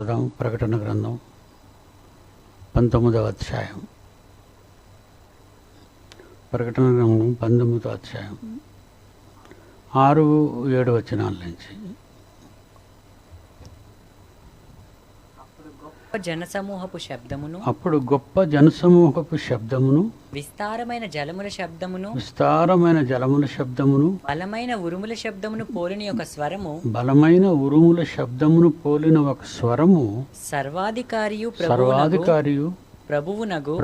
ప్రకటన గ్రంథం 19వ అధ్యాయం. ప్రకటన గ్రంథం 19వ అధ్యాయం 6-7 వచనాల నుంచి. అప్పుడు గొప్ప జనసమూహపు శబ్దమును విస్తారమైన జలముల శబ్దమును బలమైన ఉరుముల శబ్దమును పోలిన ఒక స్వరము సర్వాధికారియు ప్రభువునగు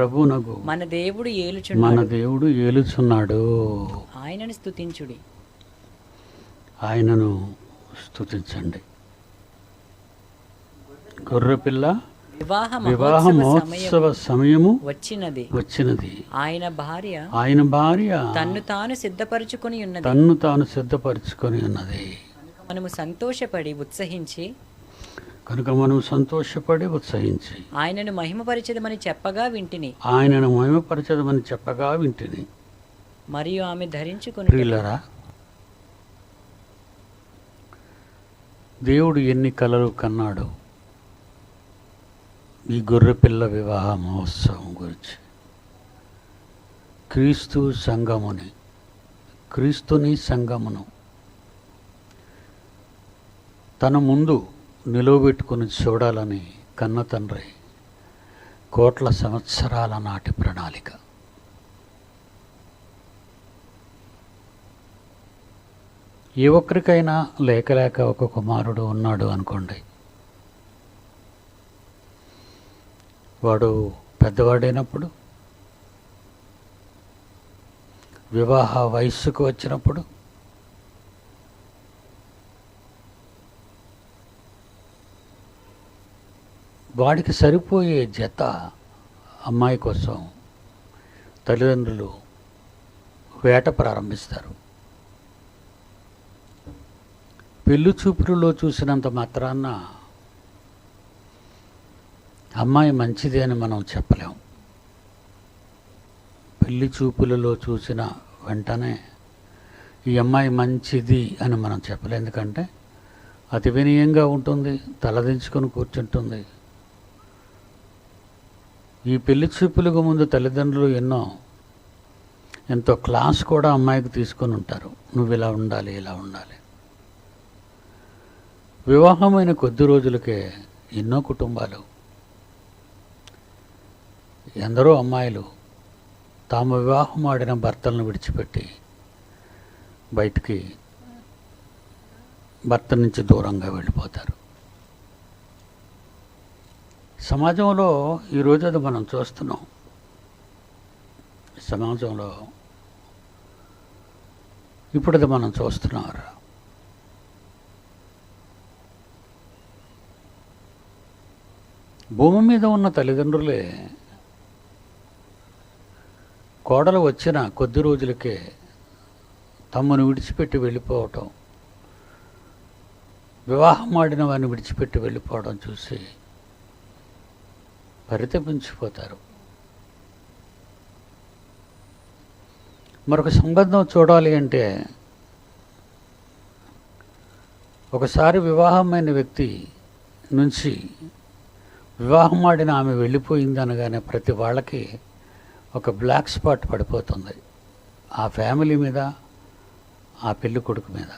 మన దేవుడు ఏలుచున్నాడు. ఆయనను స్తుతించండి. గొర్రెపిల్ల వివాహ మహోత్సవ సమయము వచ్చినది. ఆయన భార్య తన్ను తాను సిద్ధపరచుకొని ఉన్నది. మనము సంతోషపడి ఉత్సహించి ఆయనను మహిమపరచదమని చెప్పగా వింటిని. మరియు ఆమె ధరించుకుని. ప్రియులారా, దేవుడు ఎన్ని కలలు కన్నాడు ఈ గొర్రెపిల్ల వివాహ మహోత్సవం గురించి. క్రీస్తుని సంఘమును తన ముందు నిలువబెట్టుకుని చూడాలని కన్న తండ్రి కోట్ల సంవత్సరాల నాటి ప్రణాళిక. ఏ ఒక్కరికైనా లేక ఒక కుమారుడు ఉన్నాడు అనుకోండి, వాడు పెద్దవాడైనప్పుడు, వివాహ వయస్సుకు వచ్చినప్పుడు వాడికి సరిపోయే జత అమ్మాయి కోసం తల్లిదండ్రులు వేట ప్రారంభిస్తారు. పెళ్లి చూపులలో చూసినంత మాత్రాన అమ్మాయి మంచిది అని మనం చెప్పలేం. పెళ్లి చూపులలో చూసిన వెంటనే ఈ అమ్మాయి మంచిది అని మనం చెప్పలేం. ఎందుకంటే అతి వినయంగా ఉంటుంది, తలదించుకొని కూర్చుంటుంది. ఈ పెళ్లి చూపులకు ముందు తల్లిదండ్రులు ఎంతో క్లాస్ కూడా అమ్మాయికి తీసుకొని ఉంటారు. నువ్వు ఇలా ఉండాలి, ఇలా ఉండాలి. వివాహమైన కొద్ది రోజులకే ఎన్నో కుటుంబాలు, ఎందరో అమ్మాయిలు తాము వివాహం ఆడిన భర్తలను విడిచిపెట్టి బయటికి భర్త నుంచి దూరంగా వెళ్ళిపోతారు. సమాజంలో ఈరోజు అది మనం చూస్తున్నాం. సమాజంలో ఇప్పుడు అది మనం చూస్తున్నారు. భూమి మీద ఉన్న తల్లిదండ్రులే కోడలు వచ్చిన కొద్ది రోజులకే తమను విడిచిపెట్టి వెళ్ళిపోవటం, వివాహం ఆడిన వారిని విడిచిపెట్టి వెళ్ళిపోవడం చూసి పరితపించిపోతారు. మరొక సంబంధం చూడాలి అంటే, ఒకసారి వివాహమైన వ్యక్తి నుంచి వివాహం ఆడిన ఆమె వెళ్ళిపోయింది అనగానే ప్రతి వాళ్ళకి ఒక బ్లాక్ స్పాట్ పడిపోతుంది. ఆ ఫ్యామిలీ మీద, ఆ పెళ్లి కొడుకు మీద.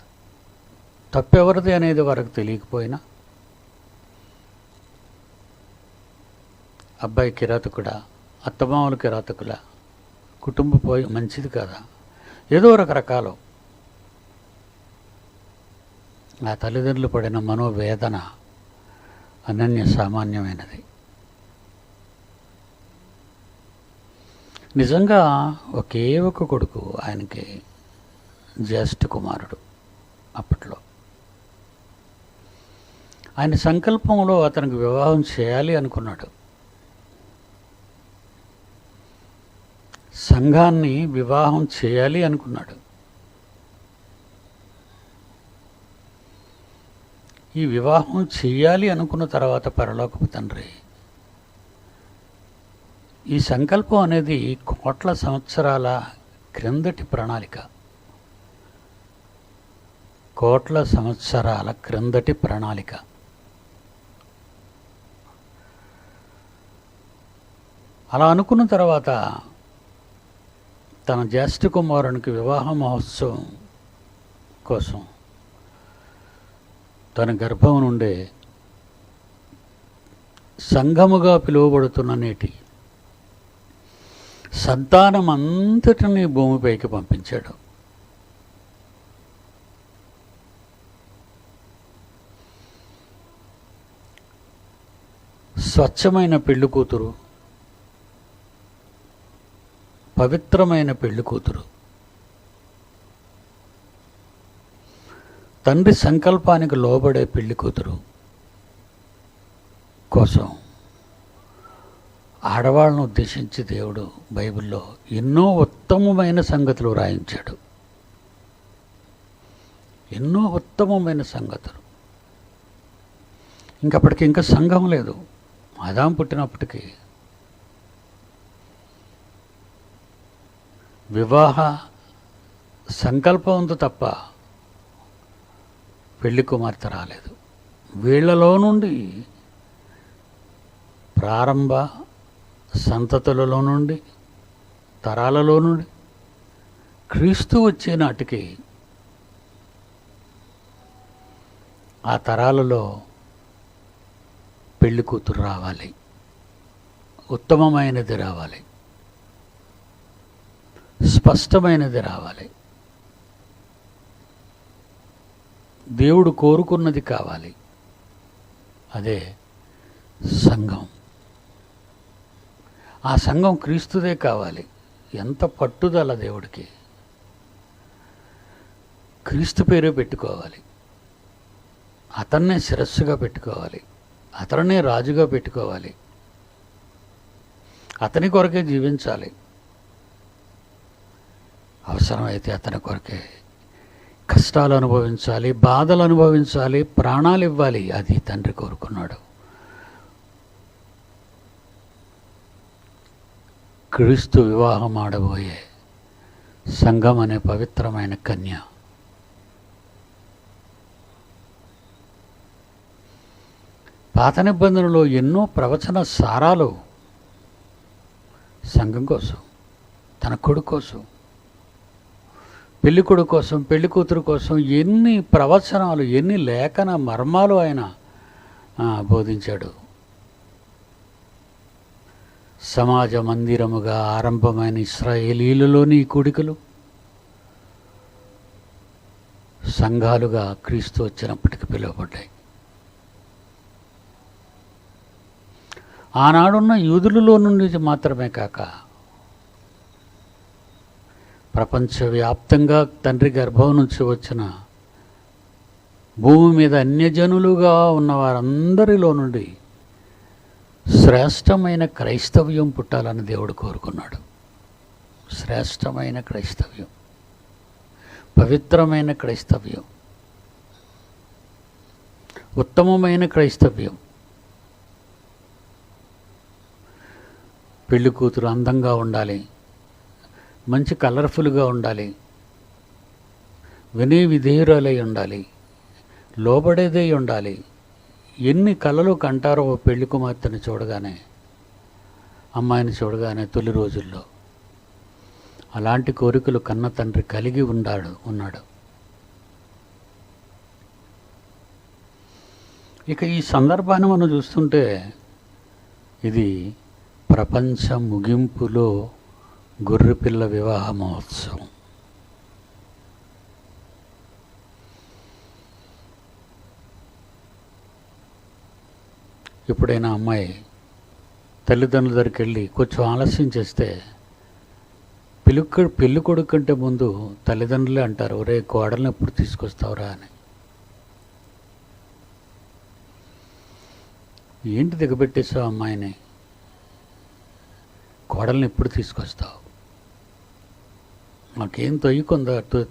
తప్పెవరిది అనేది వారికి తెలియకపోయినా, అబ్బాయి కిరాతకుడా, అత్తమామలు కిరాతకులా, కుటుంబ పోయి మంచిది కదా, ఏదో రకరకాలు ఆ తల్లిదండ్రులు పడిన మనోవేదన అనన్య సామాన్యమైనది. నిజంగా ఒకే ఒక కొడుకు, ఆయనకి జ్యేష్ఠ కుమారుడు. అప్పట్లో ఆయన సంకల్పంలో అతనికి వివాహం చేయాలి అనుకున్నాడు. సంఘాన్ని వివాహం చేయాలి అనుకున్నాడు. ఈ వివాహం చేయాలి అనుకున్న తర్వాత పరలోకపు తండ్రి ఈ సంకల్పం అనేది కోట్ల సంవత్సరాల క్రిందటి ప్రణాళిక. కోట్ల సంవత్సరాల క్రిందటి ప్రణాళిక. అలా అనుకున్న తర్వాత తన జ్యేష్ఠ కుమారునికి వివాహ మహోత్సవం కోసం తన గర్భం నుండే సంఘముగా పిలువబడుతున్న నేటి సంతానం అంతటిని భూమిపైకి పంపించాడు. స్వచ్ఛమైన పెళ్లి కూతురు, పవిత్రమైన పెళ్లి కూతురు, తండ్రి సంకల్పానికి లోబడే పెళ్లి కూతురు కోసం ఆడవాళ్ళను ఉద్దేశించి దేవుడు బైబిల్లో ఎన్నో ఉత్తమమైన సంగతులు వ్రాయించాడు. ఎన్నో ఉత్తమమైన సంగతులు. ఇంకప్పటికి ఇంకా సంఘం లేదు. ఆదాం పుట్టినప్పటికీ వివాహ సంకల్పం ఉంది తప్ప పెళ్లి కుమార్తె రాలేదు. వీళ్లలో నుండి ప్రారంభ సంతతులలో నుండి తరాలలో నుండి క్రీస్తు వచ్చే నాటికి ఆ తరాలలో పెళ్లి కూతురు రావాలి, ఉత్తమమైనది రావాలి, స్పష్టమైనది రావాలి, దేవుడు కోరుకున్నది కావాలి. అదే సంఘం. ఆ సంఘం క్రీస్తుదే కావాలి. ఎంత పట్టుదల దేవుడికి! క్రీస్తు పేరే పెట్టుకోవాలి, అతన్నే శిరస్సుగా పెట్టుకోవాలి, అతన్నే రాజుగా పెట్టుకోవాలి, అతని కొరకే జీవించాలి. అవసరమైతే అతని కొరకే కష్టాలు అనుభవించాలి, బాధలు అనుభవించాలి, ప్రాణాలు ఇవ్వాలి. అది తండ్రి కోరుకున్నాడు. క్రీస్తు వివాహం ఆడబోయే సంఘం అనే పవిత్రమైన కన్య పాత నిబంధనలో ఎన్నో ప్రవచన సారాలు సంఘం కోసం, తన కొడుకు కోసం, పెళ్లి కొడుకు కోసం, పెళ్లి కూతురు కోసం ఎన్ని ప్రవచనాలు, ఎన్ని లేఖన మర్మాలు ఆయన బోధించాడు. సమాజ మందిరముగా ఆరంభమైన ఇశ్రాయేలీలలోని కూడికలు సంఘాలుగా క్రీస్తు వచ్చినప్పటికి పిలువబడ్డాయి. ఆనాడున్న యూదులలో నుండి మాత్రమే కాక ప్రపంచవ్యాప్తంగా తండ్రి గర్భం నుంచి వచ్చిన భూమి మీద అన్యజనులుగా ఉన్న వారందరిలో నుండి శ్రేష్టమైన క్రైస్తవ్యం పుట్టాలని దేవుడు కోరుకున్నాడు. శ్రేష్టమైన క్రైస్తవ్యం, పవిత్రమైన క్రైస్తవ్యం, ఉత్తమమైన క్రైస్తవ్యం. పెళ్లి కూతురు అందంగా ఉండాలి, మంచి కలర్ఫుల్గా ఉండాలి, వినయ విధేయురాలై ఉండాలి, లోబడేదై ఉండాలి. ఎన్ని కలలు కంటారో ఓ పెళ్లి కుమార్తెను చూడగానే, అమ్మాయిని చూడగానే తొలి రోజుల్లో అలాంటి కోరికలు కన్న తండ్రి కలిగి ఉన్నాడు. ఇక ఈ సందర్భాన్ని మనం చూస్తుంటే ఇది ప్రపంచ ముగింపులో గొర్రెపిల్ల వివాహ మహోత్సవం. ఎప్పుడైనా అమ్మాయి తల్లిదండ్రుల దగ్గరికి వెళ్ళి కొంచెం ఆలస్యం చేస్తే పెళ్లి కొడుకు కంటే ముందు తల్లిదండ్రులే అంటారు, ఒరే కోడల్ని ఎప్పుడు తీసుకొస్తావురా అని. ఏంటి దిగబెట్టేసావు అమ్మాయిని, కోడల్ని ఎప్పుడు తీసుకొస్తావు, మాకేం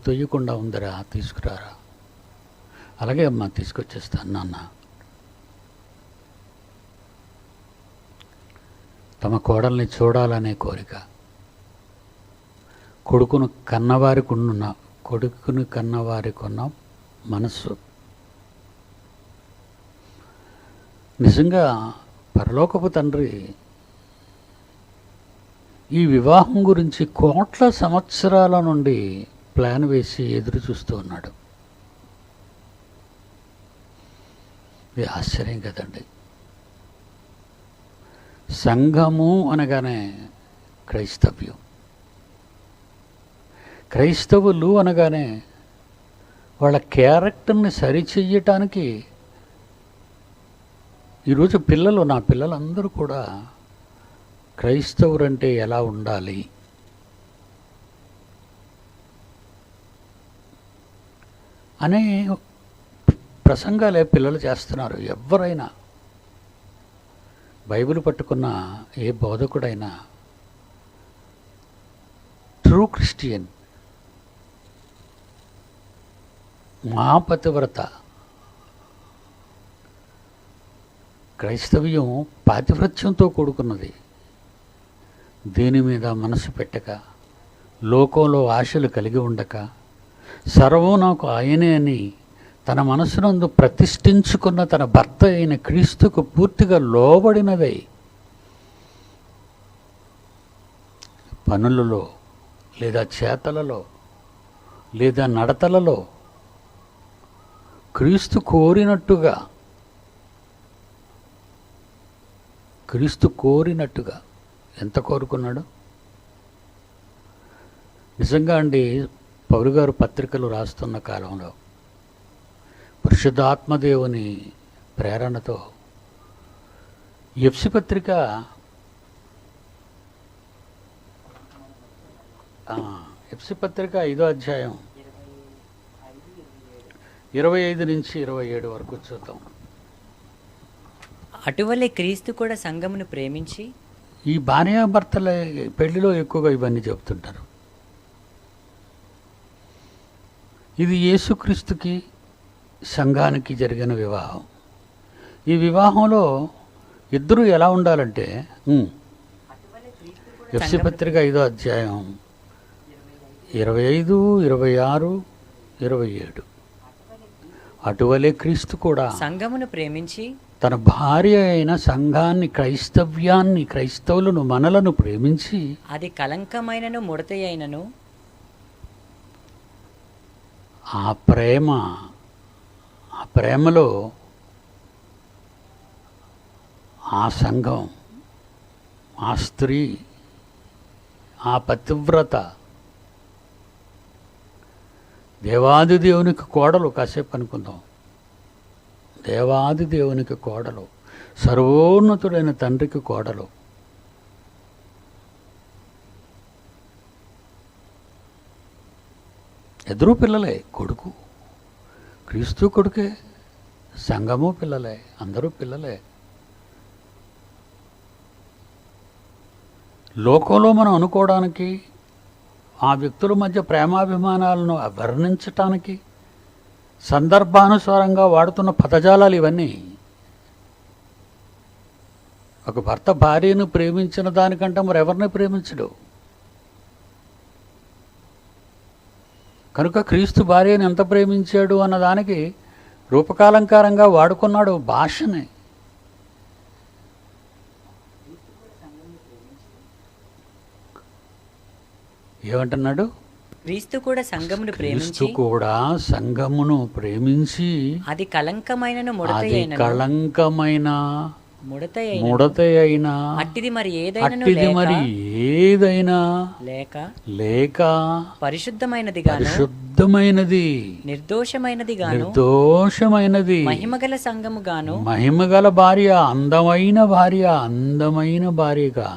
తొయ్యకుండా ఉందరా, తీసుకురారా. అలాగే అమ్మ తీసుకొచ్చేస్తాను నాన్న. తమ కోడల్ని చూడాలనే కోరిక, కొడుకును కన్నవారికి ఉన్న మనస్సు. నిజంగా పరలోకపు తండ్రి ఈ వివాహం గురించి కోట్ల సంవత్సరాల నుండి ప్లాన్ వేసి ఎదురు చూస్తూ ఉన్నాడు. ఇది ఆశ్చర్యం కదండి. సంఘము అనగానే క్రైస్తవ్యం, క్రైస్తవులు అనగానే వాళ్ళ క్యారెక్టర్ని సరిచెయ్యటానికి ఈరోజు నా పిల్లలందరూ కూడా క్రైస్తవురంటే ఎలా ఉండాలి అనే ప్రసంగాలే పిల్లలు చేస్తున్నారు. ఎవరైనా బైబిల్ పట్టుకున్న ఏ బోధకుడైనా ట్రూ క్రిస్టియన్, మహాపతివ్రత, క్రైస్తవ్యం పాతివ్రత్యంతో కూడుకున్నది. దేని మీద మనసు పెట్టక, లోకంలో ఆశలు కలిగి ఉండక, సర్వం నాకు ఆయనే అని తన మనసునందు ప్రతిష్ఠించుకున్న తన భర్త అయిన క్రీస్తుకు పూర్తిగా లోబడినదై పనులలో లేదా చేతలలో లేదా నడతలలో క్రీస్తు కోరినట్టుగా ఎంత కోరుకున్నాడు నిజంగా అండి. పౌలు గారు పత్రికలు రాస్తున్న కాలంలో పరిశుద్ధాత్మదేవుని ప్రేరణతో ఎఫ్సి పత్రిక 5వ అధ్యాయం 25 నుంచి 27 వరకు చూద్దాం. అటువలే క్రీస్తు కూడా సంఘమును ప్రేమించి, ఈ భార్యాభర్తల పెళ్లిలో ఎక్కువగా ఇవన్నీ చెబుతుంటారు. ఇది యేసుక్రీస్తుకి సంఘానికి జరిగిన వివాహం. ఈ వివాహంలో ఇద్దరు ఎలా ఉండాలంటే ఎఫ్సి పత్రిక 5వ అధ్యాయం 25, 26, 27. అటువలే క్రీస్తు కూడా సంఘమును ప్రేమించి తన భార్య అయిన సంఘాన్ని, క్రైస్తవులను, మనలను ప్రేమించి, అది కలంకమైనను ముడతయైనను ఆ ప్రేమలో ఆ సంఘం, ఆ స్త్రీ, ఆ పతివ్రత దేవాది దేవునికి కోడలు. కాసేపు అనుకుందాం. దేవాది దేవునికి కోడలు, సర్వోన్నతుడైన తండ్రికి కోడలు. ఎదురు పిల్లలే. కొడుకు క్రీస్తు కొడుకే, సంఘము పిల్లలే, అందరూ పిల్లలే. లోకంలో మనం అనుకోవడానికి, ఆ వ్యక్తుల మధ్య ప్రేమాభిమానాలను వర్ణించటానికి సందర్భానుసారంగా వాడుతున్న పదజాలాలు ఇవన్నీ. ఒక భర్త భార్యను ప్రేమించిన దానికంటే మరెవరిని ప్రేమించడు. కనుక క్రీస్తు భార్యను ఎంత ప్రేమించాడు అన్నదానికి రూపకాలంకారంగా వాడుకున్నాడు భాషని. ఏమంటున్నాడు? క్రీస్తు కూడా సంఘమును క్రీస్తు కూడా సంఘమును ప్రేమించి, అది కలంకమైనను ముడతయైన అట్టిది మరి ఏదైనా లేక పరిశుద్ధమైనది నిర్దోషమైనది మహిమగల సంఘము గాను, మహిమగల భార్య, అందమైన భార్యగా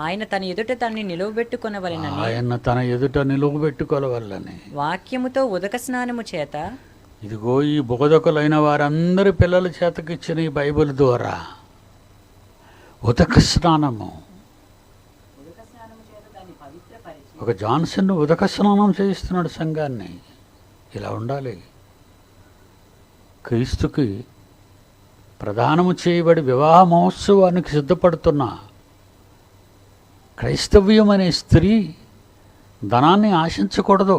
ఆయన తన ఎదుట తనని నిలువబెట్టుకోవాలని వాక్యముతో ఉదక స్నానము చేత, ఇదిగో ఈ బోధకులైన వారందరి పిల్లల చేతకిచ్చిన ఈ బైబిల్ ద్వారా ఉదక స్నానము. ఒక జాన్సన్ ఉదక స్నానం చేయిస్తున్నాడు సంఘాన్ని. ఇలా ఉండాలి. క్రీస్తుకి ప్రదానము చేయబడి వివాహ మహోత్సవానికి సిద్ధపడుతున్న క్రైస్తవ్యం అనే స్త్రీ ధనాన్ని ఆశించకూడదు,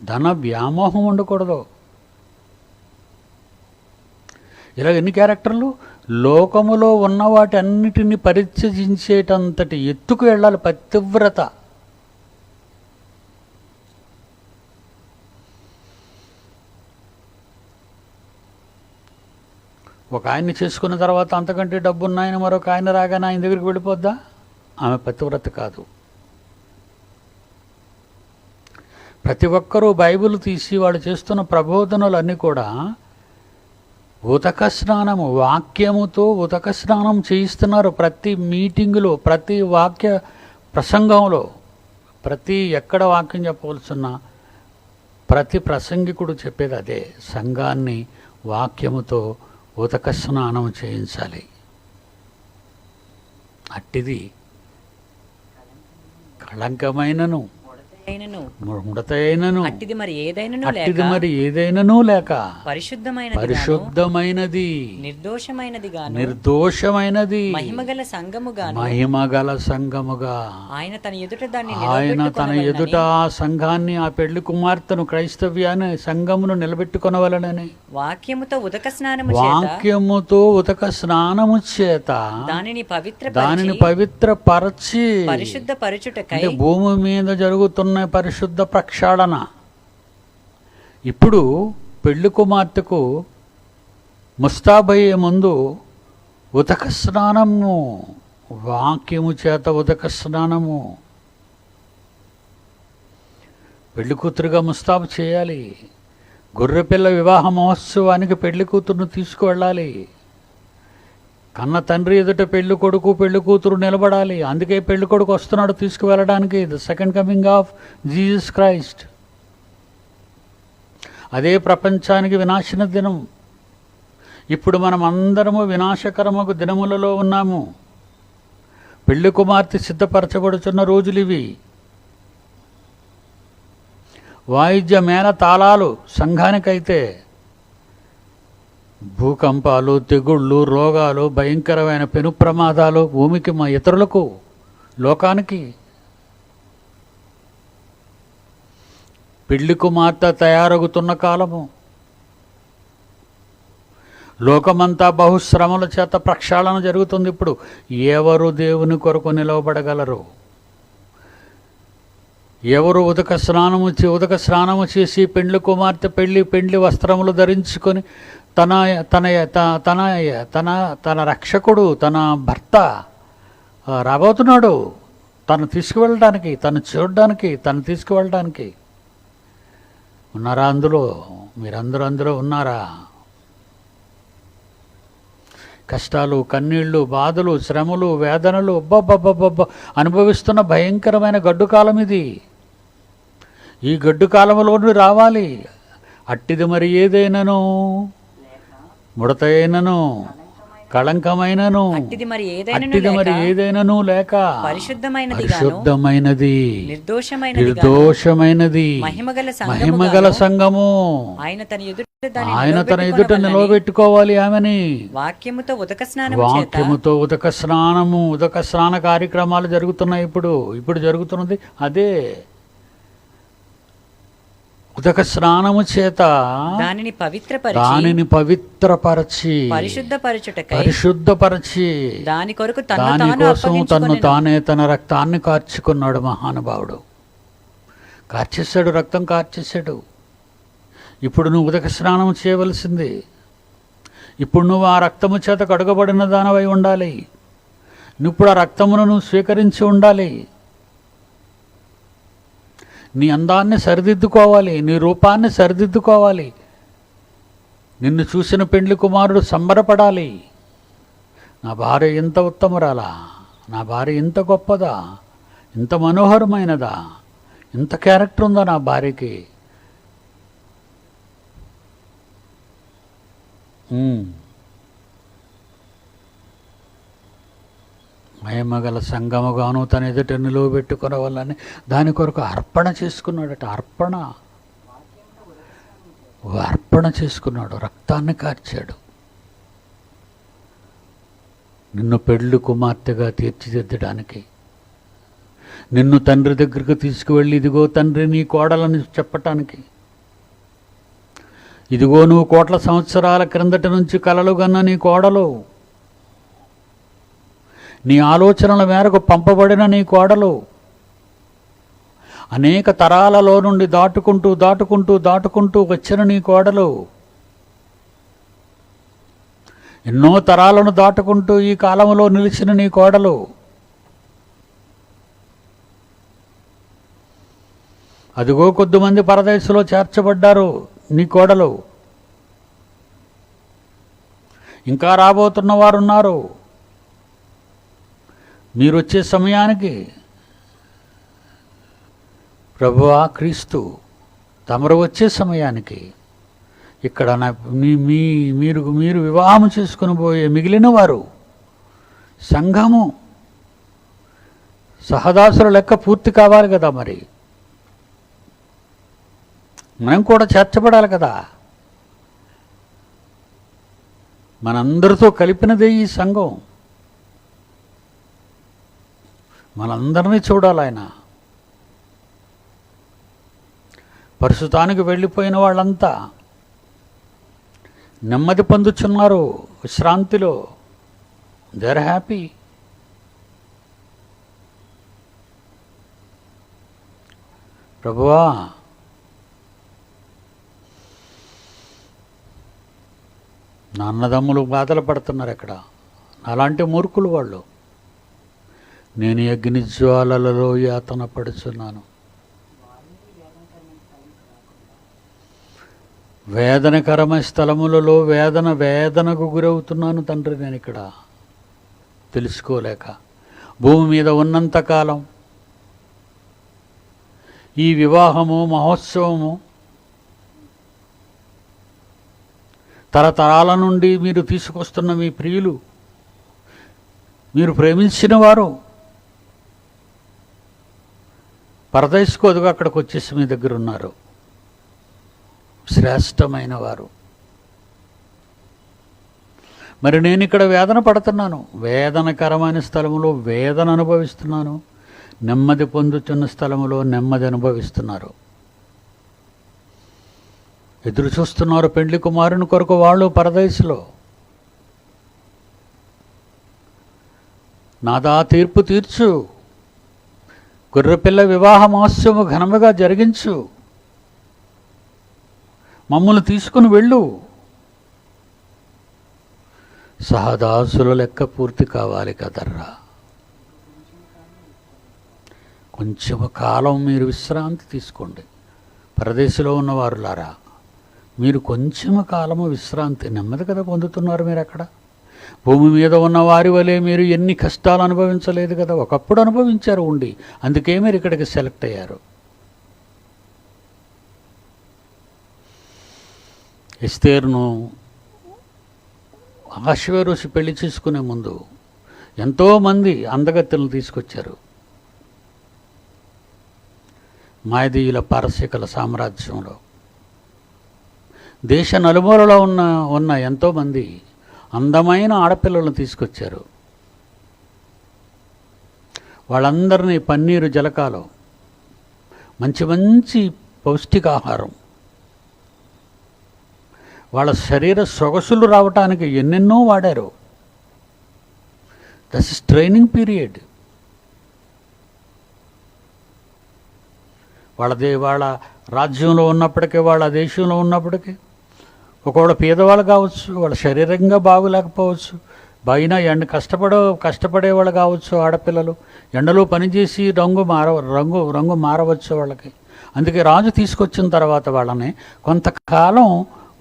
ధన వ్యామోహం ఉండకూడదు. ఇలా ఎన్ని క్యారెక్టర్లు? లోకములో ఉన్న వాటన్నిటిని పరిత్యజించేటంతటి ఎత్తుకు వెళ్ళాలి పతివ్రత. ఒక ఆయన్ని చేసుకున్న తర్వాత అంతకంటే డబ్బున్నాయని మరొక ఆయన రాగానే ఆయన దగ్గరికి వెళ్ళిపోద్దా? ఆమె పతివ్రత కాదు. ప్రతి ఒక్కరూ బైబిల్ తీసి వాళ్ళు చేస్తున్న ప్రబోధనలన్నీ కూడా ఉదక స్నానము, వాక్యముతో ఉదక స్నానం చేయిస్తున్నారు. ప్రతి మీటింగులో, ప్రతి వాక్య ప్రసంగంలో, ప్రతి ఎక్కడ వాక్యం చెప్పవలసిన ప్రతి ప్రసంగికుడు చెప్పేది అదే. సంఘాన్ని వాక్యముతో ఉదక స్నానం చేయించాలి. అట్టిది కళంకమైనను ముడతైనను అట్టిది మరి ఏదైనను లేక పరిశుద్ధమైనది నిర్దోషమైనది మహిమగల సంఘముగా ఆయన తన ఎదుట ఆ సంఘాన్ని, ఆ పెళ్లి కుమార్తెను, క్రైస్తవ్యాన్ని, సంఘమును నిలబెట్టుకొనవలనని వాక్యముతో ఉదక స్నానము చేత దానిని పవిత్రపరచి పరిశుద్ధపరచుటకై భూమి మీద జరుగుతున్న పరిశుద్ధ ప్రక్షాళన. ఇప్పుడు పెళ్లి కుమార్తెకు ముస్తాబయ్యే ముందు ఉదక స్నానము, వాక్యము చేత ఉదక స్నానము. పెళ్లి కూతురుగా ముస్తాబు చేయాలి. గొర్రెపిల్ల వివాహ మహోత్సవానికి పెళ్లి కూతురును తీసుకువెళ్ళాలి. కన్న తండ్రి ఎదుట పెళ్లి కొడుకు, పెళ్లి కూతురు నిలబడాలి. అందుకే పెళ్లి కొడుకు వస్తున్నాడు తీసుకువెళ్ళడానికి. The second coming of Jesus Christ. అదే ప్రపంచానికి వినాశన దినం. ఇప్పుడు మనం అందరము వినాశకరమకు దినములలో ఉన్నాము. పెళ్లి కుమార్తె సిద్ధపరచబడుతున్న రోజులు ఇవి. వాయిద్య మేళ తాళాలు సంఘానికైతే భూకంపాలు, తెగుళ్ళు, రోగాలు, భయంకరమైన పెను ప్రమాదాలు భూమికి, మా ఇతరులకు, లోకానికి. పెళ్లి కుమార్తె తయారగుతున్న కాలము. లోకమంతా బహుశ్రమల చేత ప్రక్షాళన జరుగుతుంది. ఇప్పుడు ఎవరు దేవుని కొరకు నిలవబడగలరు? ఎవరు ఉదక స్నానము చేసి పెండ్లి కుమార్తె పెండ్లి వస్త్రములు ధరించుకొని తన తన తన తన తన రక్షకుడు, తన భర్త రాబోతున్నాడు తను తీసుకువెళ్ళడానికి, తను చూడడానికి, తను తీసుకువెళ్ళడానికి. ఉన్నారా అందులో? మీరందరూ అందులో ఉన్నారా? కష్టాలు, కన్నీళ్ళు, బాధలు, శ్రమలు, వేదనలు అనుభవిస్తున్న భయంకరమైన గడ్డు కాలం ఇది. ఈ గడ్డు కాలంలోని రావాలి. అట్టిది మరి ఏదైనను, ముడతైనను, కళంకమైనను, అట్టిది మరి ఏదైనను లేక పరిశుద్ధమైనది, నిర్దోషమైనది, మహిమగల సంఘము. ఆయన తన ఎదుట నిలవబెట్టుకోవాలి ఆమెని. వాక్యముతో ఉదక స్నానము, ఉదక స్నాన కార్యక్రమాలు జరుగుతున్నాయి. ఇప్పుడు జరుగుతున్నది అదే. ఉదక స్నానము చేత దానిని పవిత్రపరచి పరిశుద్ధపరచి దానికోసం తన్ను తానే తన రక్తాన్ని కార్చుకున్నాడు మహానుభావుడు. కార్చేశాడు, రక్తం కార్చేశాడు. ఇప్పుడు నువ్వు ఉదక స్నానం చేయవలసింది. ఇప్పుడు నువ్వు ఆ రక్తము చేత కడుగబడిన దానవై ఉండాలి. ఇప్పుడు ఆ రక్తమును నువ్వు స్వీకరించి ఉండాలి. నీ అందాన్ని సరిదిద్దుకోవాలి, నీ రూపాన్ని సరిదిద్దుకోవాలి. నిన్ను చూసిన పెండ్లి కుమారుడు సంబరపడాలి. నా భార్య ఇంత ఉత్తమురాలా, నా భార్య ఇంత గొప్పదా, ఇంత మనోహరమైనదా, ఇంత క్యారెక్టర్ ఉందా నా భార్యకి. మహిమగల సంగముగాను తన ఎదుట నిలువబెట్టుకున్న వాళ్ళని దాని కొరకు అర్పణ చేసుకున్నాడట. అర్పణ చేసుకున్నాడు, రక్తాన్ని కార్చాడు. నిన్ను పెళ్లి కుమార్తెగా తీర్చిదిద్దడానికి, నిన్ను తండ్రి దగ్గరకు తీసుకువెళ్ళి, ఇదిగో తండ్రి నీ కోడలని చెప్పటానికి, ఇదిగో నువ్వు కోట్ల సంవత్సరాల క్రిందటి నుంచి కలలు గన్న నీ కోడలు, నీ ఆలోచనల మేరకు పంపబడిన నీ కోడలు అనేక తరాలలో నుండి దాటుకుంటూ దాటుకుంటూ దాటుకుంటూ వచ్చిన నీ కోడలు ఎన్నో తరాలను దాటుకుంటూ ఈ కాలంలో నిలిచిన నీ కోడలు అదిగో కొద్దిమంది పరదేశంలో చేర్చబడ్డారు నీ కోడలు. ఇంకా రాబోతున్న వారు ఉన్నారు. మీరు వచ్చే సమయానికి ప్రభువా క్రీస్తు తమరు వచ్చే సమయానికి ఇక్కడ మీరు వివాహం చేసుకుని పోయే మిగిలిన వారు సంఘము సహదాసుల లెక్క పూర్తి కావాలి కదా. మరి మనం కూడా చేర్చబడాలి కదా. మనందరితో కలిపినదే ఈ సంఘం. మనందరినీ చూడాలి ఆయన. పరిశుద్ధానికి వెళ్ళిపోయిన వాళ్ళంతా నెమ్మది పొందుచున్నారు విశ్రాంతిలో. They are happy. ప్రభువా నా అన్నదమ్ములు బాధలు పడుతున్నారు అక్కడ. అలాంటి మూర్ఖులు వాళ్ళు. నేను అగ్ని జ్వాలలలో యాతన పడుచున్నాను. వేదనకరమైన స్థలములలో వేదనకు గురవుతున్నాను తండ్రి. నేను ఇక్కడ తెలుసుకోలేక భూమి మీద ఉన్నంతకాలం ఈ వివాహము మహోత్సవము తరతరాల నుండి మీరు తీసుకొస్తున్న మీ ప్రియులు, మీరు ప్రేమించిన వారు పరదేశుకోదుగా అక్కడికి వచ్చేసి మీ దగ్గర ఉన్నారు. శ్రేష్టమైన వారు. మరి నేను ఇక్కడ వేదన పడుతున్నాను. వేదనకరమైన స్థలములో వేదన అనుభవిస్తున్నాను. నెమ్మది పొందుతున్న స్థలములో నెమ్మది అనుభవిస్తున్నారు. ఎదురు చూస్తున్నారు పెండ్లి కుమారుని కొరకు వాళ్ళు పరదేశంలో. నాదా తీర్పు తీర్చు, గొర్రెపిల్ల వివాహ మహోత్సవము ఘనముగా జరిగించు, మమ్మల్ని తీసుకుని వెళ్ళు. సహదాసుల లెక్క పూర్తి కావాలి కదర్రా. కొంచెం కాలం మీరు విశ్రాంతి తీసుకోండి. పరదేశంలో ఉన్నవారులారా, మీరు కొంచెం కాలము విశ్రాంతి నెమ్మది కదా పొందుతున్నారు. మీరు అక్కడ భూమి మీద ఉన్న వారి వలె మీరు ఎన్ని కష్టాలు అనుభవించలేదు కదా. ఒకప్పుడు అనుభవించారు ఉండి, అందుకే మీరు ఇక్కడికి సెలెక్ట్ అయ్యారు. ఎస్తేరును అహష్వేరోషు పెళ్లి చేసుకునే ముందు ఎంతోమంది అందగత్తెలను తీసుకొచ్చారు. మాయదీయుల పారసీకుల సామ్రాజ్యంలో దేశ నలుమూలలో ఉన్న ఎంతోమంది అందమైన ఆడపిల్లలను తీసుకొచ్చారు. వాళ్ళందరినీ పన్నీరు జలకాలు, మంచి మంచి పౌష్టికాహారం, వాళ్ళ శరీర సొగసులు రావటానికి ఎన్నెన్నో వాడారు. That's is training period. వాళ్ళ రాజ్యంలో ఉన్నప్పటికీ, వాళ్ళ దేశంలో ఉన్నప్పటికీ, ఒకవేళ పేదవాళ్ళు కావచ్చు, వాళ్ళ శరీరంగా బాగులేకపోవచ్చు, బయట కష్టపడేవాళ్ళు కావచ్చు, ఆడపిల్లలు ఎండలో పనిచేసి రంగు మారవచ్చు వాళ్ళకి. అందుకే రాజు తీసుకొచ్చిన తర్వాత వాళ్ళని కొంతకాలం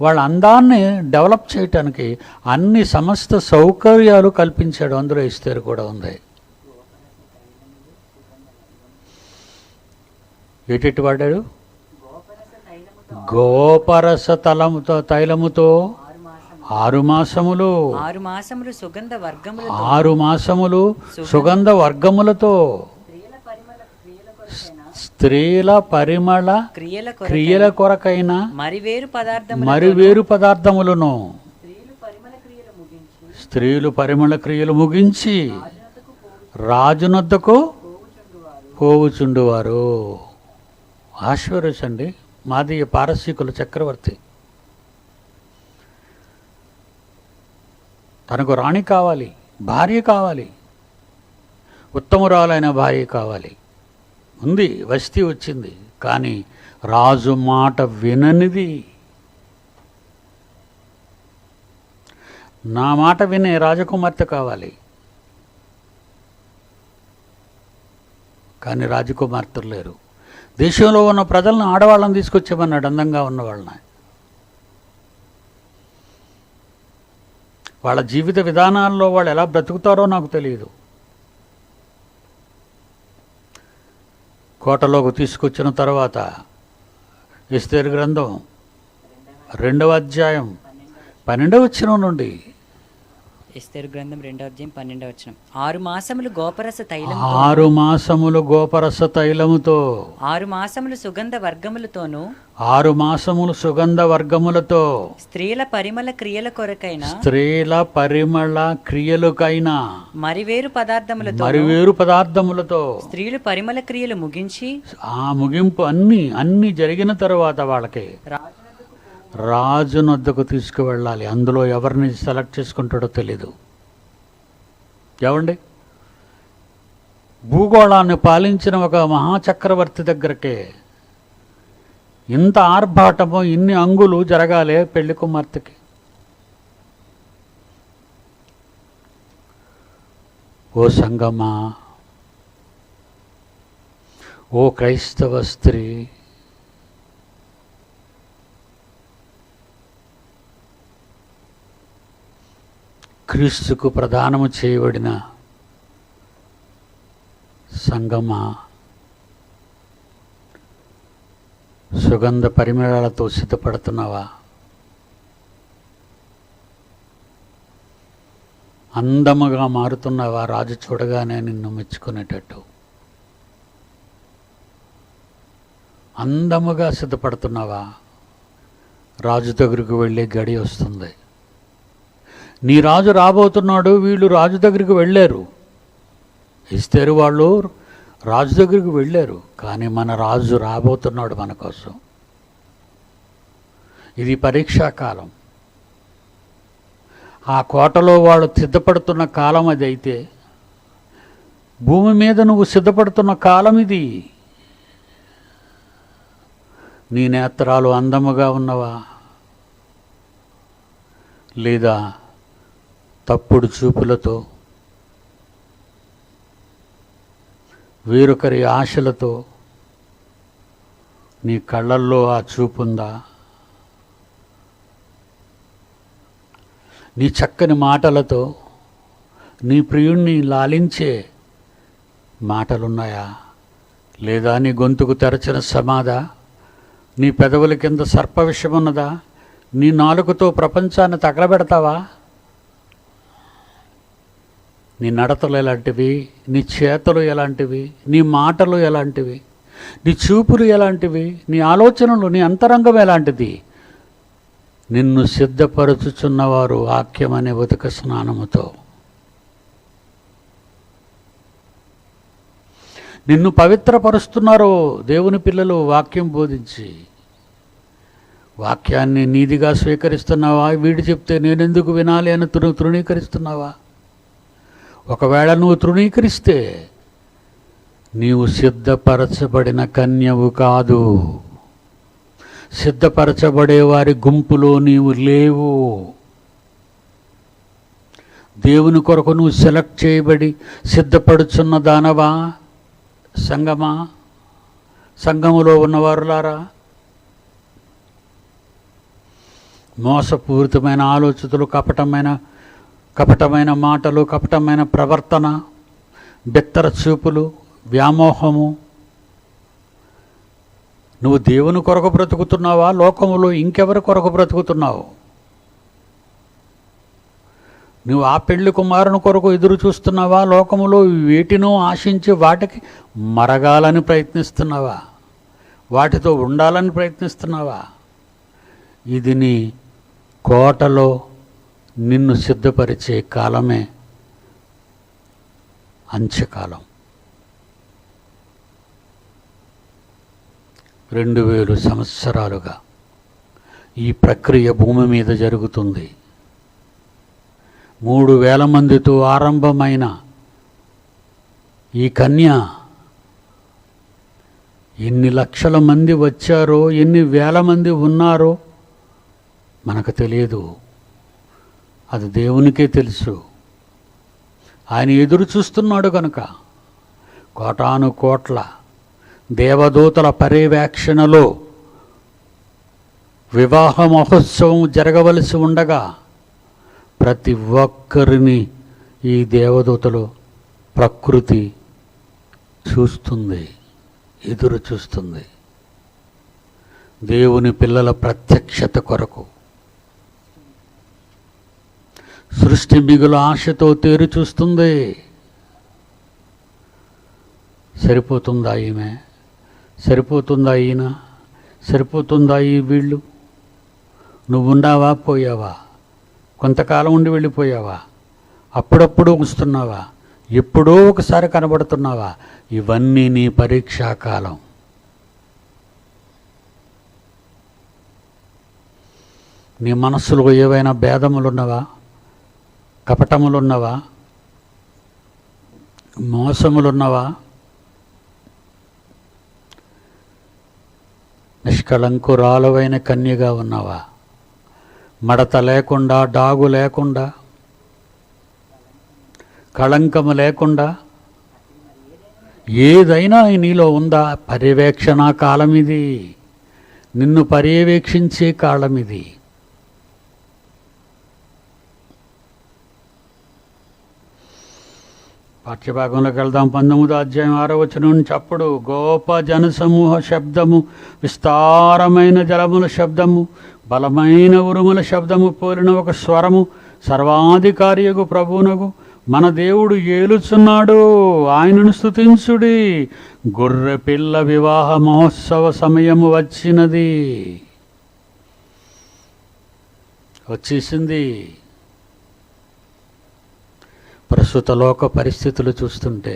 వాళ్ళ అందాన్ని డెవలప్ చేయటానికి అన్ని సమస్త సౌకర్యాలు కల్పించాడు. అందులో ఎస్తేరు కూడా ఉంది. ఏటెట్టు వాడాడు? గోపరస తైలముతో 6 మాసములు 6 మాసములు సుగంధ వర్గములతో స్త్రీల పరిమళ క్రియల కొరకైన మరివేరు పదార్థములను స్త్రీలు పరిమళ క్రియలు ముగించి రాజునొద్దకు పోవుచుండువారు. ఆశ్వర్యస్ అండి, మాదీయ పారసీకుల చక్రవర్తి. తనకు రాణి కావాలి, భార్య కావాలి. ఉత్తమురాలైన భార్య కావాలి. ఉంది, వస్తీ వచ్చింది, కానీ రాజు మాట విననిది. నా మాట వినే రాజకుమార్తె కావాలి, కానీ రాజకుమార్తెలు లేరు. దేశంలో ఉన్న ప్రజలను ఆడవాళ్ళని తీసుకొచ్చామన్నాడు, అందంగా ఉన్న వాళ్ళని. వాళ్ళ జీవిత విధానాల్లో వాళ్ళు ఎలా బ్రతుకుతారో నాకు తెలియదు. కోటలోకి తీసుకొచ్చిన తర్వాత ఎస్తేరు గ్రంథం 2వ అధ్యాయం 12వ వచనం నుండి, ఎస్తేరు గ్రంథం 2వ అధ్యాయం 12వ వచనం. 6 మాసములు గోపరస తైలం, 6 మాసములు గోపరస తైలముతో, 6 మాసములు సుగంధ వర్గములతోనూ, 6 మాసములు సుగంధ వర్గములతో, స్త్రీల పరిమళ క్రియల కొరకైన, స్త్రీల పరిమళ క్రియలకైనా, మరివేరు పదార్థములతో, మరివేరు పదార్థములతో, స్త్రీలు పరిమళ క్రియలు ముగించి, ఆ ముగింపు అన్ని జరిగిన తరువాత వాళ్ళకి రాజునొద్దకు తీసుకువెళ్ళాలి. అందులో ఎవరిని సెలెక్ట్ చేసుకుంటాడో తెలీదు. ఏమండి, భూగోళాన్ని పాలించిన ఒక మహాచక్రవర్తి దగ్గరకే ఇంత ఆర్భాటము, ఇన్ని అంగులు జరగాలి పెళ్లి కుమార్తెకి. ఓ సంగమా, ఓ క్రైస్తవ స్త్రీ, క్రీస్తుకు ప్రదానము చేయబడిన సంగమా, సుగంధ పరిమళాలతో సిద్ధపడుతున్నావా? అందముగా మారుతున్నావా? రాజు చూడగానే నిన్ను మెచ్చుకునేటట్టు అందముగా సిద్ధపడుతున్నావా? రాజు దగ్గరికి వెళ్ళే గడి వస్తుంది. నీ రాజు రాబోతున్నాడు. వీళ్ళు రాజు దగ్గరికి వెళ్ళారు, ఎస్తేరు వాళ్ళు రాజు దగ్గరికి వెళ్ళారు, కానీ మన రాజు రాబోతున్నాడు మన కోసం. ఇది పరీక్షాకాలం. ఆ కోటలో వాళ్ళు సిద్ధపడుతున్న కాలం అది అయితే, భూమి మీద నువ్వు సిద్ధపడుతున్న కాలం ఇది. నీ నేత్రాలు అందముగా ఉన్నవా, లేదా తప్పుడు చూపులతో, వేరొకరి ఆశలతో నీ కళ్ళల్లో ఆ చూపుందా? నీ చక్కని మాటలతో నీ ప్రియుణ్ణి లాలించే మాటలున్నాయా? లేదా నీ గొంతుకు తెరచిన సమాధా? నీ పెదవుల కింద సర్ప విషమున్నదా? నీ నాలుకతో ప్రపంచాన్ని తగలబెడతావా? నీ నడతలు ఎలాంటివి? నీ చేతలు ఎలాంటివి? నీ మాటలు ఎలాంటివి? నీ చూపులు ఎలాంటివి? నీ ఆలోచనలు, నీ అంతరంగం ఎలాంటిది? నిన్ను సిద్ధపరచుచున్నవారు వాక్యం అనే ఉదక స్నానముతో, నిన్ను పవిత్రపరుస్తున్నారు దేవుని పిల్లలు వాక్యం బోధించి. వాక్యాన్ని నీదిగా స్వీకరిస్తున్నావా? వీడు చెప్తే నేనెందుకు వినాలి అని తృణీకరిస్తున్నావా? ఒకవేళ నువ్వు తృణీకరిస్తే నీవు సిద్ధపరచబడిన కన్యవు కాదు. సిద్ధపరచబడే వారి గుంపులో నీవు లేవు. దేవుని కొరకు నువ్వు సెలెక్ట్ చేయబడి సిద్ధపడుచున్న దానవా? సంగమా, సంఘములో ఉన్నవారులారా, మోసపూరితమైన ఆలోచనలు, కపటమైన మాటలు, కపటమైన ప్రవర్తన, బెత్తర చూపులు, వ్యామోహము. నువ్వు దేవుని కొరకు బ్రతుకుతున్నావా? లోకములో ఇంకెవరి కొరకు బ్రతుకుతున్నావు? నువ్వు ఆ పెళ్లి కుమారుని కొరకు ఎదురు చూస్తున్నావా? లోకములో వేటినో ఆశించి వాటికి మరగాలని ప్రయత్నిస్తున్నావా? వాటితో ఉండాలని ప్రయత్నిస్తున్నావా? ఇది నీ కోటలో నిన్ను సిద్ధపరిచే కాలమే అంత్యకాలం. 2000 సంవత్సరాలుగా ఈ ప్రక్రియ భూమి మీద జరుగుతుంది. 3000 మందితో ఆరంభమైన ఈ కన్య ఎన్ని లక్షల మంది వచ్చారో, ఎన్ని వేల మంది ఉన్నారో మనకు తెలియదు. అది దేవునికే తెలుసు. ఆయన ఎదురు చూస్తున్నాడు కనుక కోటాను కోట్ల దేవదూతల పర్యవేక్షణలో వివాహ మహోత్సవం జరగవలసి ఉండగా ప్రతి ఒక్కరిని ఈ దేవదూతలు ప్రకృతి చూస్తుంది, ఎదురు చూస్తుంది. దేవుని పిల్లల ప్రత్యక్షత కొరకు సృష్టి మిగులు ఆశతో తేరు చూస్తుంది. సరిపోతుందా ఈమె? సరిపోతుందా ఈయన? సరిపోతుందా ఈ వీళ్ళు? నువ్వుండావా, పోయావా? కొంతకాలం ఉండి వెళ్ళిపోయావా? అప్పుడప్పుడు వస్తున్నావా? ఎప్పుడో ఒకసారి కనబడుతున్నావా? ఇవన్నీ నీ పరీక్షాకాలం. నీ మనస్సులో ఏవైనా భేదములున్నవా? కపటములున్నవా? మోసములున్నవా? నిష్కళంకురాలవైన కన్యగా ఉన్నావా? మడత లేకుండా, డాగు లేకుండా, కళంకము లేకుండా ఏదైనా నీలో ఉందా? పర్యవేక్షణ కాలం ఇది. నిన్ను పర్యవేక్షించే కాలం ఇది. పాఠ్యభాగంలోకి వెళ్దాం. 19వ అధ్యాయం 6వ వచనం నుంచి. అప్పుడు గొప్ప జనసమూహ శబ్దము, విస్తారమైన జలముల శబ్దము, బలమైన ఉరుముల శబ్దము పోలిన ఒక స్వరము సర్వాధికారియగు ప్రభువునగు మన దేవుడు ఏలుచున్నాడు, ఆయనను స్తుతించుడి, గొర్రె పిల్ల వివాహ మహోత్సవ సమయము వచ్చినది. వచ్చేసింది. ప్రస్తుత లోక పరిస్థితులు చూస్తుంటే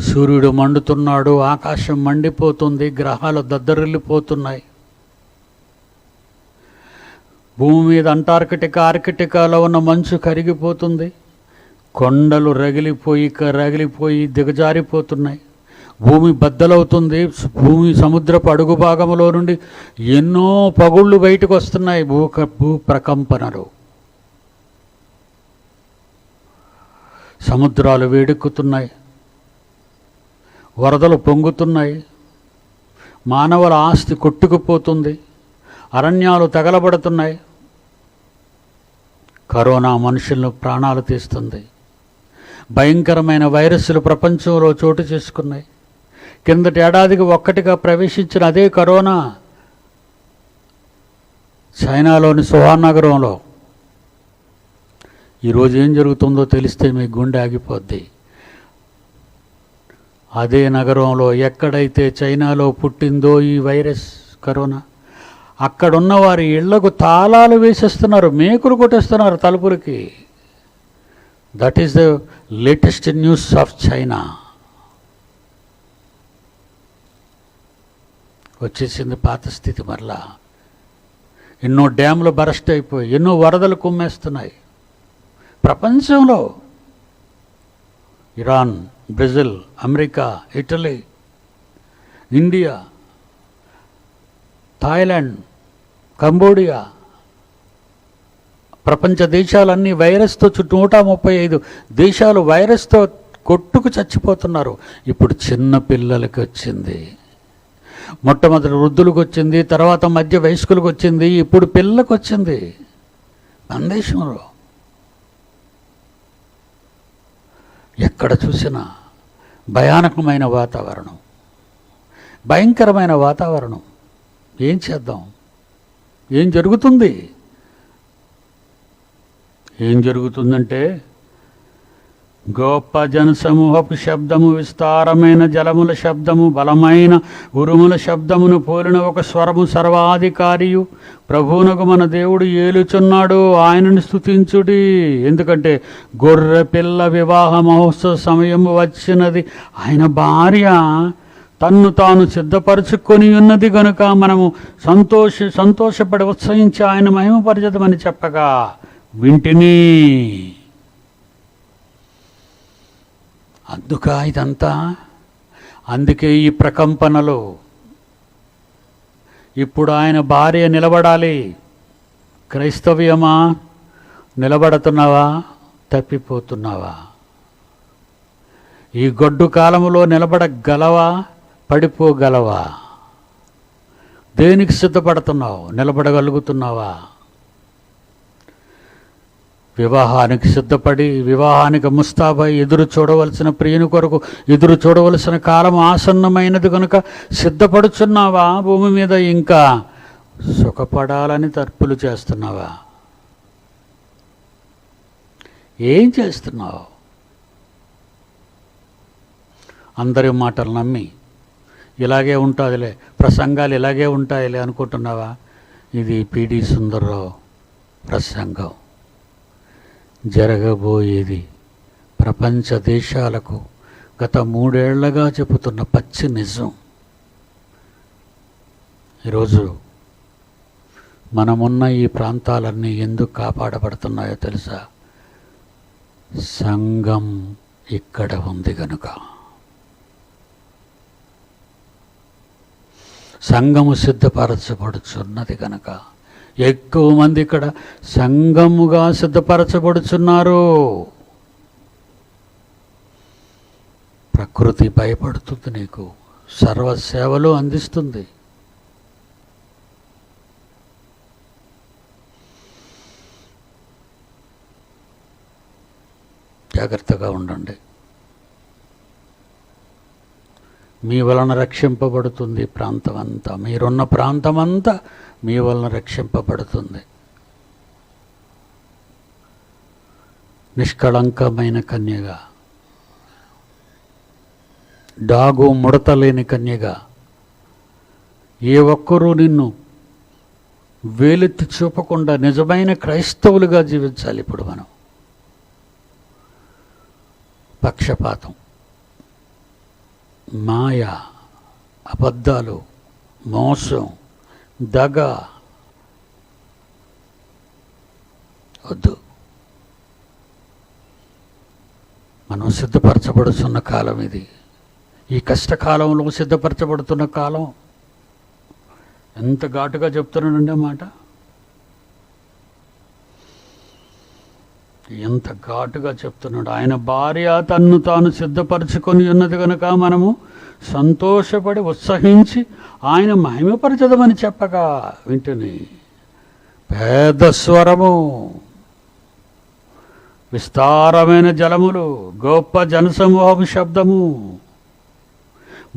సూర్యుడు మండుతున్నాడు, ఆకాశం మండిపోతుంది, గ్రహాలు దద్దరిల్లిపోతున్నాయి. భూమి మీద ఆర్కిటికాలో ఉన్న మంచు కరిగిపోతుంది. కొండలు రగిలిపోయి దిగజారిపోతున్నాయి. భూమి బద్దలవుతుంది. భూమి సముద్రపు అడుగు భాగంలో నుండి ఎన్నో పగుళ్ళు బయటకు వస్తున్నాయి. భూ ప్రకంపనలు. సముద్రాలు వేడెక్కుతున్నాయి, వరదలు పొంగుతున్నాయి, మానవుల ఆస్తి కొట్టుకుపోతుంది, అరణ్యాలు తగలబడుతున్నాయి. కరోనా మనుషులను ప్రాణాలు తీస్తుంది. భయంకరమైన వైరస్లు ప్రపంచంలో చోటు చేసుకున్నాయి. కిందటి ఏడాదికి ఒక్కటిగా ప్రవేశించిన అదే కరోనా చైనాలోని వుహాన్ నగరంలో. ఈరోజు ఏం జరుగుతుందో తెలిస్తే మీ గుండె ఆగిపోద్ది. అదే నగరంలో ఎక్కడైతే చైనాలో పుట్టిందో ఈ వైరస్ కరోనా, అక్కడున్న వారి ఇళ్లకు తాళాలు వేసేస్తున్నారు, మేకులు కొట్టేస్తున్నారు తలుపులకి. That is the latest news of China. వచ్చేసింది పాత స్థితి మరలా. ఎన్నో డ్యాములు బరస్ట్ అయిపోయి, ఎన్నో వరదలు కుమ్మేస్తున్నాయి ప్రపంచంలో. Iran, Brazil, America, Italy, India, Thailand, Cambodia, ప్రపంచ దేశాలన్నీ వైరస్తో 135 దేశాలు వైరస్తో కొట్టుకు చచ్చిపోతున్నారు. ఇప్పుడు చిన్న పిల్లలకి వచ్చింది, మొట్టమొదటి వృద్ధులకు వచ్చింది, తర్వాత మధ్య వయస్కులకు వచ్చింది, ఇప్పుడు పిల్లలకు వచ్చింది. మన దేశంలో ఎక్కడ చూసినా భయానకమైన వాతావరణం, భయంకరమైన వాతావరణం. ఏం చేద్దాం? ఏం జరుగుతుంది? ఏం జరుగుతుందంటే గొప్ప జనసమూహపు శబ్దము, విస్తారమైన జలముల శబ్దము, బలమైన ఉరుముల శబ్దమును పోలిన ఒక స్వరము సర్వాధికారియు ప్రభువునకు మన దేవుడు ఏలుచున్నాడు, ఆయనను స్తుతించుడి. ఎందుకంటే గొర్రె పిల్ల వివాహ మహోత్సవ సమయము వచ్చినది. ఆయన భార్య తన్ను తాను సిద్ధపరచుకొని ఉన్నది గనుక మనము సంతోషపడి ఉత్సహించి ఆయన మహిమపరచదమని చెప్పగా వింటిని. అందుక ఇదంతా, అందుకే ఈ ప్రకంపనలు. ఇప్పుడు ఆయన భార్య నిలబడాలి. క్రైస్తవ్యమా, నిలబడుతున్నావా, తప్పిపోతున్నావా? ఈ గొడ్డు కాలములో నిలబడగలవా, పడిపోగలవా? దేనికి సిద్ధపడుతున్నావు? నిలబడగలుగుతున్నావా? వివాహానికి సిద్ధపడి, వివాహానికి ముస్తాబై ఎదురు చూడవలసిన ప్రియుని కొరకు ఎదురు చూడవలసిన కాలం ఆసన్నమైనది కనుక సిద్ధపడుచున్నావా? భూమి మీద ఇంకా సుఖపడాలని తర్పులు చేస్తున్నావా? ఏం చేస్తున్నావు? అందరి మాటలు నమ్మి ఇలాగే ఉంటుందిలే, ప్రసంగాలు ఇలాగే ఉంటాయిలే అనుకుంటున్నావా? ఇది పిడి సుందర్రావు ప్రసంగం. జరగబోయేది ప్రపంచ దేశాలకు గత 3 ఏళ్లుగా చెబుతున్న పచ్చి నిజం. ఈరోజు మనమున్న ఈ ప్రాంతాలన్నీ ఎందుకు కాపాడబడుతున్నాయో తెలుసా? సంఘం ఇక్కడ ఉంది గనుక. సంఘము సిద్ధపరచబడుచున్నది కనుక ఎక్కువ మంది ఇక్కడ సంఘముగా సిద్ధపరచబడుచున్నారు. ప్రకృతి భయపడుతుంది, నీకు సర్వసేవలు అందిస్తుంది. జాగ్రత్తగా ఉండండి. మీ వలన రక్షింపబడుతుంది ప్రాంతం అంతా. మీరున్న ప్రాంతం అంతా మీ వలన రక్షింపబడుతుంది. నిష్కళంకమైన కన్యగా, డాగు ముడతలేని కన్యగా, ఏ ఒక్కరూ నిన్ను వేలెత్తి చూపకుండా నిజమైన క్రైస్తవులుగా జీవించాలి. ఇప్పుడు మనం పక్షపాతం, మాయ, అబద్ధాలు, మోసం, దగ వద్దు. మనం సిద్ధపరచబడుతున్న కాలం ఇది. ఈ కష్టకాలంలో సిద్ధపరచబడుతున్న కాలం. ఎంత ఘాటుగా చెప్తున్నానండి మాట, ఎంత ఘాటుగా చెప్తున్నాడు. ఆయన భార్య తన్ను తాను సిద్ధపరచుకొని ఉన్నది కనుక మనము సంతోషపడి ఉత్సహించి ఆయన మహిమపరచదమని చెప్పగా వింటుని పెద్ద స్వరము, విస్తారమైన జలములు, గొప్ప జనసమూహము శబ్దము,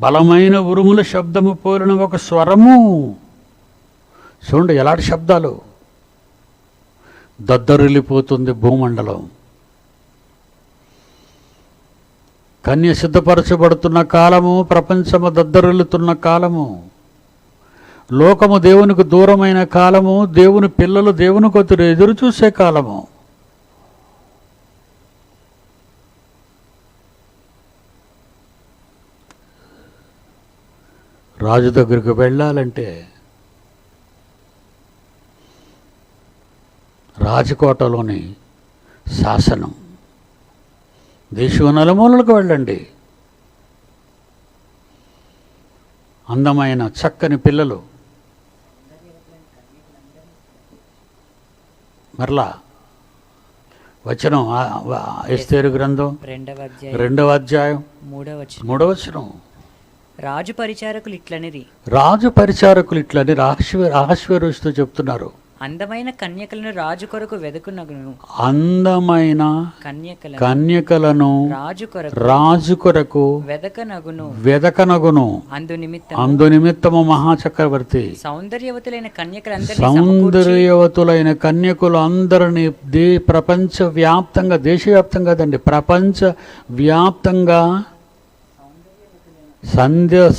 బలమైన ఉరుముల శబ్దము పోలిన ఒక స్వరము. చూడండి ఎలాంటి శబ్దాలు. దద్దరిల్లిపోతుంది భూమండలం. కన్య సిద్ధపరచబడుతున్న కాలము, ప్రపంచము దద్దరిల్లుతున్న కాలము, లోకము దేవునికి దూరమైన కాలము, దేవుని పిల్లలు దేవుని కొద్ది ఎదురు చూసే కాలము. రాజు దగ్గరికి వెళ్ళాలంటే రాజకోటలోని శాసనం, దేశం నలుమూలలకు వెళ్ళండి. అందమైన చక్కని పిల్లలు. మరలా వచనం ఎస్తేరు గ్రంథం 2వ అధ్యాయం 3వ వచనం. రాజు పరిచారకులు ఇట్లనిరి, రాజు పరిచారకులు ఇట్లని అహశ్వేరోషుతో చెప్తున్నారు. అందమైన కన్యకలను రాజు కొరకు వెదకునగును, అందమైన కన్యకలను రాజు కొరకు వెదకనగును. అందు నిమిత్తము మహాచక్రవర్తి సౌందర్యవతులైన కన్యకులు అందరినీ ప్రపంచ వ్యాప్తంగా, దేశవ్యాప్తంగా కాదండి, ప్రపంచ వ్యాప్తంగా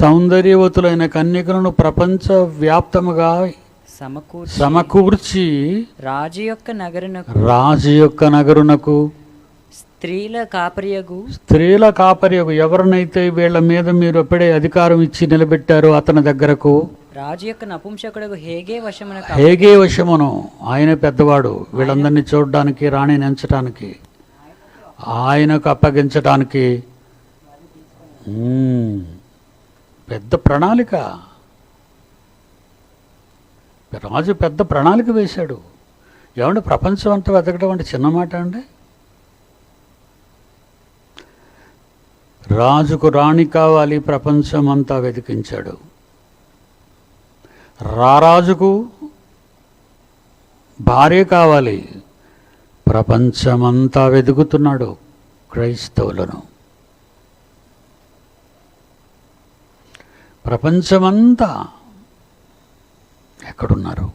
సౌందర్యవతులైన కన్యకలను ప్రపంచ వ్యాప్తముగా సమకూర్చి రాజు యొక్క నగరునకు స్త్రీల కాపరియగు ఎవరినైతే వీళ్ళ మీద మీరు ఎప్పుడే అధికారం ఇచ్చి నిలబెట్టారో అతని దగ్గరకు రాజు యొక్క నపుంసకుడు హేగే వశమును, ఆయన పెద్దవాడు, వీళ్ళందరినీ చూడడానికి, రాణిని ఎంచడానికి, ఆయనకు అప్పగించడానికి పెద్ద ప్రణాళిక. రాజు పెద్ద ప్రణాళిక వేశాడు. ఏమంటే ప్రపంచం అంతా వెతకడం అంటే చిన్న మాట అండి. రాజుకు రాణి కావాలి, ప్రపంచం అంతా వెతికించాడు. రారాజుకు భార్య కావాలి, ప్రపంచమంతా వెతుకుతున్నాడు క్రైస్తవులను. ప్రపంచమంతా ఎక్కడున్నారు,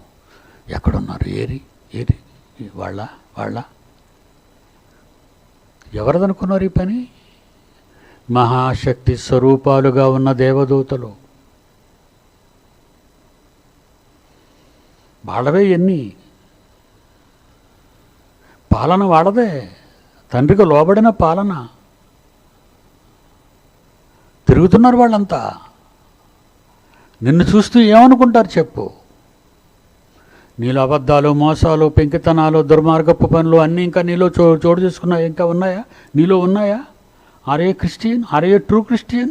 ఎక్కడున్నారు, ఏరి ఏరి వాళ్ళ ఎవరిదనుకున్నారు ఈ పని? మహాశక్తి స్వరూపాలుగా ఉన్న దేవదూతలు. వాళ్ళవే ఎన్ని, పాలన వాడదే, తండ్రికి లోబడిన పాలన. తిరుగుతున్నారు వాళ్ళంతా. నిన్ను చూస్తూ ఏమనుకుంటారు చెప్పు? నీలో అబద్ధాలు, మోసాలు, పెంకితనాలు, దుర్మార్గపు పనులు అన్నీ ఇంకా నీలో చోటు చేసుకున్నాయి. ఇంకా ఉన్నాయా? నీలో ఉన్నాయా? Are a Christian? Are a true Christian?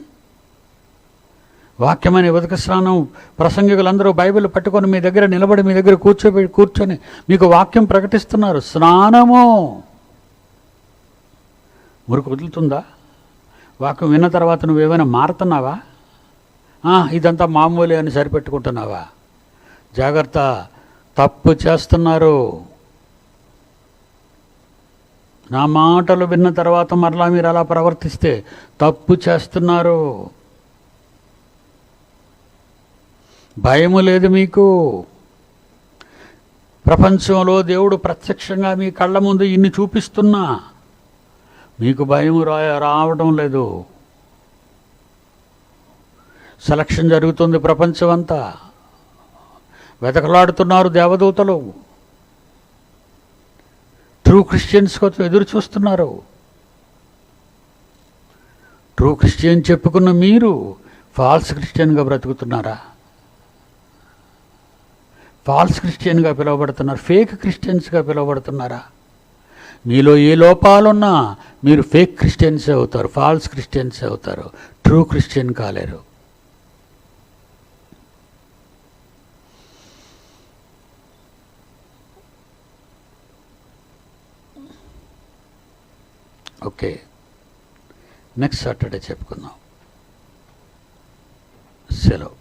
వాక్యమైన ఉదక స్నానం ప్రసంగికులందరూ బైబిల్ పట్టుకొని మీ దగ్గర నిలబడి, మీ దగ్గర కూర్చొని మీకు వాక్యం ప్రకటిస్తున్నారు. స్నానము మురికి వదులుతుందా? వాక్యం విన్న తర్వాత నువ్వేమైనా మారుతున్నావా? ఇదంతా మామూలే అని సరిపెట్టుకుంటున్నావా? జాగ్రత్త, తప్పు చేస్తున్నారు. నా మాటలు విన్న తర్వాత మరలా మీరు అలా ప్రవర్తిస్తే తప్పు చేస్తున్నారు. భయము లేదు మీకు. ప్రపంచంలో దేవుడు ప్రత్యక్షంగా మీ కళ్ళ ముందు ఇన్ని చూపిస్తున్నా మీకు భయము రావడం లేదు. సెలక్షన్ జరుగుతుంది, ప్రపంచం అంతా వెతకలాడుతున్నారు దేవదూతలు. ట్రూ క్రిస్టియన్స్ కోసం ఎదురు చూస్తున్నారు. ట్రూ క్రిస్టియన్ చెప్పుకున్న మీరు ఫాల్స్ క్రిస్టియన్గా బ్రతుకుతున్నారా? ఫాల్స్ క్రిస్టియన్గా పిలువబడుతున్నారు, ఫేక్ క్రిస్టియన్స్గా పిలువబడుతున్నారా? మీలో ఏ లోపాలున్నా మీరు ఫేక్ క్రిస్టియన్సే అవుతారు, ఫాల్స్ క్రిస్టియన్సే అవుతారు, ట్రూ క్రిస్టియన్ కాలేరు. ఓకే, నెక్స్ట్ సాటర్డే చెప్పుకుందాం. సెలవు.